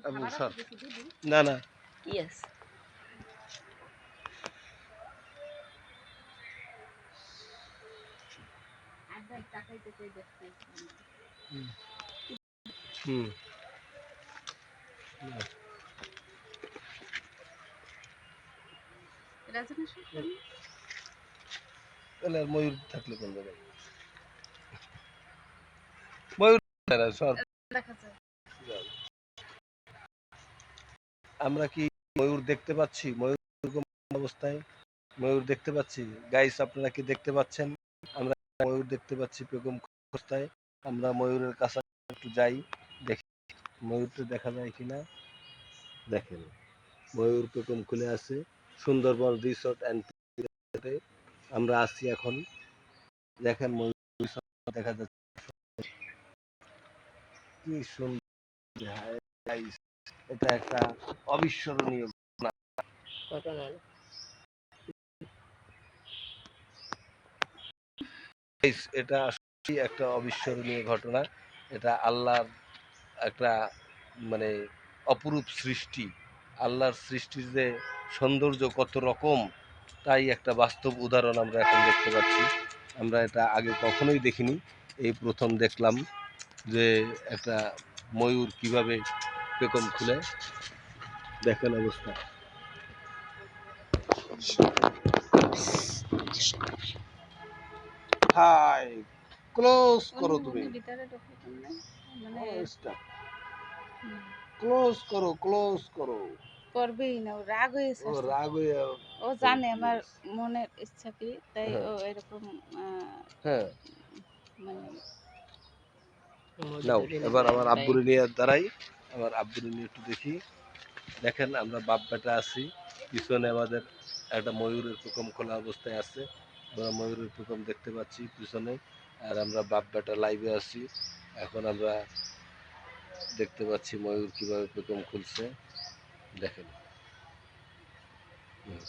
Abu sir না না yes হুম তাহলে আর ময়ূর থাকলে কোন জায়গায় ময়ূর সব আমরা কি ময়ূর দেখতে পাচ্ছি ময়ূর এরকম অবস্থায় ময়ূর দেখতে পাচ্ছি গাইস আপনারা কি দেখতে পাচ্ছেন আমরা ময়ূর দেখতে পাচ্ছি বেগম অবস্থায় আমরা ময়ূরের কাছে একটু যাই দেখি ময়ূরটা দেখা যায় কিনা দেখেন ময়ূর পেখম খুলে আছে সুন্দরবন রিসোর্ট অ্যান্ড আমরা আসছি এখন দেখেন ময়ূর দেখা যাচ্ছে কি সুন্দর guys, এটা একটা অবিস্মরণীয় ঘটনা guys, এটা আসলে একটা অবিস্মরণীয় ঘটনা এটা আল্লাহর একটা মানে অপরূপ সৃষ্টি আল্লাহর সৃষ্টির যে সৌন্দর্য কত রকম তাই একটা বাস্তব উদাহরণ আমরা এখন দেখতে পাচ্ছি আমরা এটা আগে কখনোই দেখিনি এই প্রথম দেখলাম যে একটা ময়ূর কিভাবে পেখম খুলে দেখেন অবস্থা হাই ক্লোজ করো তুমি ক্লোজ করো ক্লোজ করো করবেই না ও রাগ হয়ে ও ছাড়ছে রাগ হয়ে ও জানে আমার মনের ইচ্ছা কি তাই হ্যাঁ ও এরকম হ্যাঁ মানে নাও এবার আমার আব্বুরে নিয়ে দাঁড়াই আমার আব্বুরে নিয়ে একটু দেখি দেখেন আমরা বাপ বেটা আছি পিছনে আমাদের একটা ময়ূরের পেখম খোলা অবস্থায় আছে আমরা ময়ূরের পেখম দেখতে পাচ্ছি পিছনে আর আমরা বাপ বেটা লাইভে আছি এখন আমরা দেখতে পাচ্ছি ময়ূর কিভাবে পেখম খুলছে দেখেন হুম